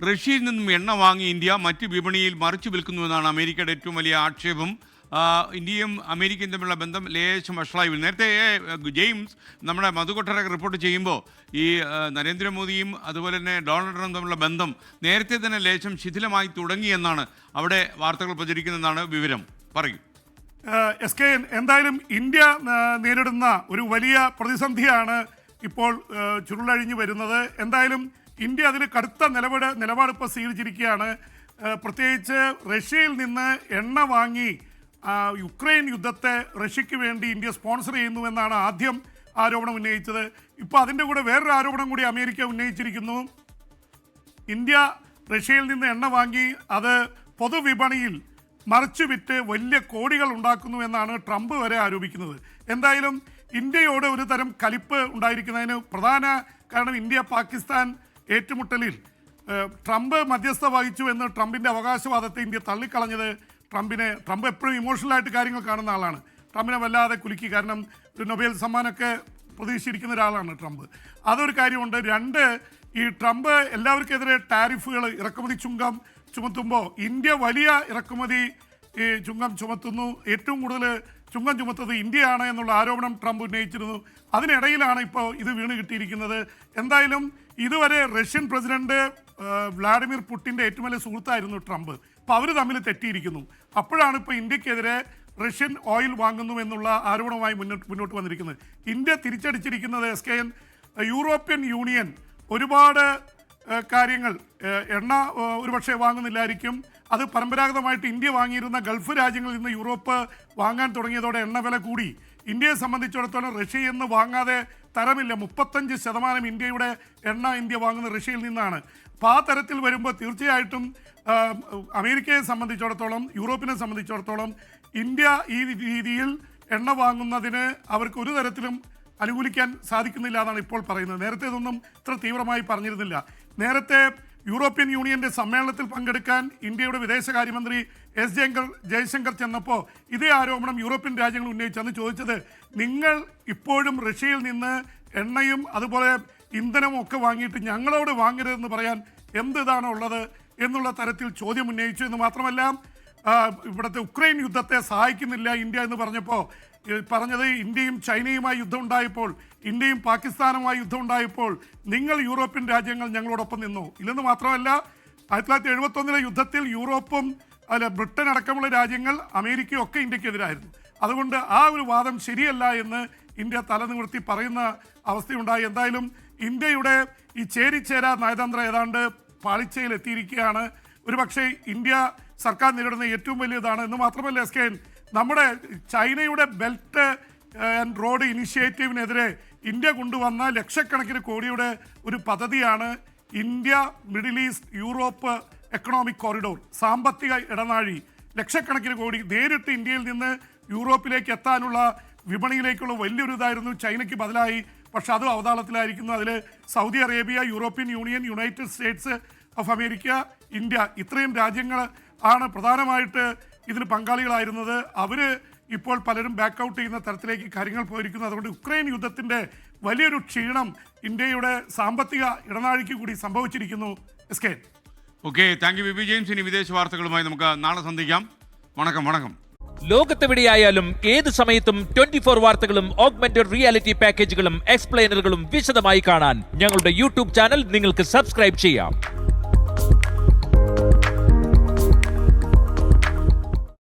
റഷ്യയിൽ നിന്നും എണ്ണ വാങ്ങി ഇന്ത്യ മറ്റ് വിപണിയിൽ മറിച്ചു വിൽക്കുന്നുവെന്നാണ് അമേരിക്കയുടെ ഏറ്റവും വലിയ ആക്ഷേപം. ഇന്ത്യയും അമേരിക്കയും തമ്മിലുള്ള ബന്ധം ലേശം വഷളായി വരും. നേരത്തെ ജെയിംസ് നമ്മുടെ മധുകൊട്ടരൊക്കെ റിപ്പോർട്ട് ചെയ്യുമ്പോൾ ഈ നരേന്ദ്രമോദിയും അതുപോലെ തന്നെ ഡൊണാൾഡ് ട്രംപും തമ്മിലുള്ള ബന്ധം നേരത്തെ തന്നെ ലേശം ശിഥിലമായി തുടങ്ങിയെന്നാണ് അവിടെ വാർത്തകൾ പ്രചരിക്കുന്നതെന്നാണ് വിവരം. പറയും എന്തായാലും ഇന്ത്യ നേരിടുന്ന ഒരു വലിയ പ്രതിസന്ധിയാണ് ഇപ്പോൾ ചുരുളഴിഞ്ഞു വരുന്നത്. എന്തായാലും ഇന്ത്യ അതിന് കടുത്ത നിലപാട് ഇപ്പോൾ സ്വീകരിച്ചിരിക്കുകയാണ്. പ്രത്യേകിച്ച് റഷ്യയിൽ നിന്ന് എണ്ണ വാങ്ങി യുക്രൈൻ യുദ്ധത്തെ റഷ്യയ്ക്ക് വേണ്ടി ഇന്ത്യ സ്പോൺസർ ചെയ്യുന്നുവെന്നാണ് ആദ്യം ആരോപണം ഉന്നയിച്ചത്. ഇപ്പോൾ അതിൻ്റെ കൂടെ വേറൊരു ആരോപണം കൂടി അമേരിക്ക ഉന്നയിച്ചിരിക്കുന്നു. ഇന്ത്യ റഷ്യയിൽ നിന്ന് എണ്ണ വാങ്ങി അത് പൊതുവിപണിയിൽ മറിച്ചു വിറ്റ് വലിയ കോടികൾ ഉണ്ടാക്കുന്നു എന്നാണ് ട്രംപ് വരെ ആരോപിക്കുന്നത്. എന്തായാലും ഇന്ത്യയോട് ഒരു തരം കലിപ്പ് ഉണ്ടായിരിക്കുന്നതിന് പ്രധാന കാരണം ഇന്ത്യ പാകിസ്ഥാൻ ഏറ്റുമുട്ടലിൽ ട്രംപ് മധ്യസ്ഥ വഹിച്ചു എന്ന് ട്രംപിൻ്റെ അവകാശവാദത്തെ ഇന്ത്യ തള്ളിക്കളഞ്ഞത് ട്രംപ് എപ്പോഴും ഇമോഷണലായിട്ട് കാര്യങ്ങൾ കാണുന്ന ആളാണ്. ട്രംപിനെ വല്ലാതെ കുലുക്കി, കാരണം ഒരു നൊബേൽ സമ്മാനമൊക്കെ പ്രതീക്ഷിച്ചിരിക്കുന്ന ഒരാളാണ് ട്രംപ്. അതൊരു കാര്യമുണ്ട്. രണ്ട്, ഈ ട്രംപ് എല്ലാവർക്കെതിരെ ടാരിഫുകൾ ഇറക്കുമതി ചുങ്കം ചുമത്തുമ്പോൾ ഇന്ത്യ വലിയ ഇറക്കുമതി ചുങ്കം ചുമത്തുന്നു, ഏറ്റവും കൂടുതൽ ചുങ്കം ചുമത്തത് ഇന്ത്യയാണ് എന്നുള്ള ആരോപണം ട്രംപ് ഉന്നയിച്ചിരുന്നു. അതിനിടയിലാണ് ഇപ്പോൾ ഇത് വീണ് കിട്ടിയിരിക്കുന്നത്. എന്തായാലും ഇതുവരെ റഷ്യൻ പ്രസിഡന്റ് വ്ളാഡിമിർ പുടിൻ്റെ ഏറ്റവും വലിയ സുഹൃത്തായിരുന്നു ട്രംപ്. അപ്പോൾ അവർ തമ്മിൽ തെറ്റിയിരിക്കുന്നു. അപ്പോഴാണ് ഇപ്പോൾ ഇന്ത്യക്കെതിരെ റഷ്യൻ ഓയിൽ വാങ്ങുന്നു എന്നുള്ള ആരോപണവുമായി മുന്നോട്ട് വന്നിരിക്കുന്നത്. ഇന്ത്യ തിരിച്ചടിച്ചിരിക്കുന്നത് യൂറോപ്യൻ യൂണിയൻ ഒരുപാട് കാര്യങ്ങൾ എണ്ണ ഒരുപക്ഷെ വാങ്ങുന്നില്ലായിരിക്കും. അത് പരമ്പരാഗതമായിട്ട് ഇന്ത്യ വാങ്ങിയിരുന്ന ഗൾഫ് രാജ്യങ്ങളിൽ നിന്ന് യൂറോപ്പ് വാങ്ങാൻ തുടങ്ങിയതോടെ എണ്ണ വില കൂടി. ഇന്ത്യയെ സംബന്ധിച്ചിടത്തോളം റഷ്യയിൽ നിന്ന് വാങ്ങാതെ തരമില്ല. 35% ഇന്ത്യയുടെ എണ്ണ ഇന്ത്യ വാങ്ങുന്ന റഷ്യയിൽ നിന്നാണ്. അപ്പോൾ ആ തരത്തിൽ വരുമ്പോൾ തീർച്ചയായിട്ടും അമേരിക്കയെ സംബന്ധിച്ചിടത്തോളം, യൂറോപ്പിനെ സംബന്ധിച്ചിടത്തോളം ഇന്ത്യ ഈ രീതിയിൽ എണ്ണ വാങ്ങുന്നതിന് അവർക്ക് ഒരു തരത്തിലും അനുകൂലിക്കാൻ സാധിക്കുന്നില്ല എന്നാണ് ഇപ്പോൾ പറയുന്നത്. നേരത്തെ ഇതൊന്നും ഇത്ര തീവ്രമായി പറഞ്ഞിരുന്നില്ല. നേരത്തെ യൂറോപ്യൻ യൂണിയൻ്റെ സമ്മേളനത്തിൽ പങ്കെടുക്കാൻ ഇന്ത്യയുടെ വിദേശകാര്യമന്ത്രി ജയശങ്കർ ചെന്നപ്പോൾ ഇതേ ആരോപണം യൂറോപ്യൻ രാജ്യങ്ങൾ ഉന്നയിച്ചെന്ന് ചോദിച്ചത്, നിങ്ങൾ ഇപ്പോഴും റഷ്യയിൽ നിന്ന് എണ്ണയും അതുപോലെ ഇന്ധനവും ഒക്കെ വാങ്ങിയിട്ട് ഞങ്ങളോട് വാങ്ങരുതെന്ന് പറയാൻ എന്താണ് ഉള്ളത് എന്നുള്ള തരത്തിൽ ചോദ്യം ഉന്നയിച്ചു. എന്ന് മാത്രമല്ല, ഇവിടുത്തെ ഉക്രൈൻ യുദ്ധത്തെ സഹായിക്കുന്നില്ല ഇന്ത്യ എന്ന് പറഞ്ഞത് ഇന്ത്യയും ചൈനയുമായി യുദ്ധം ഉണ്ടായപ്പോൾ, ഇന്ത്യയും പാകിസ്ഥാനുമായി യുദ്ധം ഉണ്ടായപ്പോൾ നിങ്ങൾ യൂറോപ്യൻ രാജ്യങ്ങൾ ഞങ്ങളോടൊപ്പം നിന്നു ഇല്ലെന്ന് മാത്രമല്ല, 1971 യുദ്ധത്തിൽ യൂറോപ്പും ബ്രിട്ടൻ അടക്കമുള്ള രാജ്യങ്ങൾ അമേരിക്കയും ഒക്കെ ഇന്ത്യക്കെതിരായിരുന്നു. അതുകൊണ്ട് ആ ഒരു വാദം ശരിയല്ല എന്ന് ഇന്ത്യ തലനിവർത്തി പറയുന്ന അവസ്ഥയുണ്ടായി. എന്തായാലും ഇന്ത്യയുടെ ഈ ചേരിചേരാ നയതന്ത്രം ഏതാണ്ട് പാളിച്ചയിൽ എത്തിയിരിക്കുകയാണ്. ഒരുപക്ഷെ ഇന്ത്യ സർക്കാർ നേരിടുന്ന ഏറ്റവും വലിയതാണ്. എന്ന് മാത്രമല്ല നമ്മുടെ ചൈനയുടെ ബെൽറ്റ് ആൻഡ് റോഡ് ഇനിഷ്യേറ്റീവിനെതിരെ ഇന്ത്യ കൊണ്ടുവന്ന ലക്ഷക്കണക്കിന് കോടിയുടെ ഒരു പദ്ധതിയാണ് India middle east Europe economic corridor. സാമ്പത്തിക ഇടനാഴി, ലക്ഷക്കണക്കിന് കോടി നേരിട്ട് ഇന്ത്യയിൽ നിന്ന് യൂറോപ്പിലേക്ക് എത്താനുള്ള വിപണിയിലേക്കുള്ള വലിയൊരു ഇതായിരുന്നു ചൈനയ്ക്ക് ബദലായി. പക്ഷെ അതും അവതാളത്തിലായിരിക്കുന്നു. അതിൽ Saudi Arabia, European union, United States of America, India, ഇത്രയും രാജ്യങ്ങൾ ആണ് പ്രധാനമായിട്ട് ഇതിന് പങ്കാളികളായിരുന്നത്. അവർ ഇപ്പോൾ പലരും ബാക്ക് ഔട്ട് ചെയ്യുന്ന തരത്തിലേക്ക് കാര്യങ്ങൾ പോയിരിക്കുന്നു. അതുകൊണ്ട് ഉക്രൈൻ യുദ്ധത്തിൻ്റെ വലിയൊരു ക്ഷീണം ഇന്ത്യയുടെ സാമ്പത്തിക ഇടനാഴിക്ക് കൂടി സംഭവിച്ചിരിക്കുന്നു. Okay, thank you Bibi James. ഇനി വിദേശ വാർത്തകളുമായി നമുക്ക് നാളെ സന്ധിക്കാം. വണക്കം. ലോകത്തെവിടെയായാലും ഏത് സമയത്തും 24 വാർത്തകളും ഓഗ്മെന്റഡ് റിയാലിറ്റി പാക്കേജുകളും എക്സ്പ്ലെയിനറുകളും വിശദമായി കാണാൻ ഞങ്ങളുടെ യൂട്യൂബ് ചാനൽ നിങ്ങൾക്ക് സബ്സ്ക്രൈബ് ചെയ്യാം.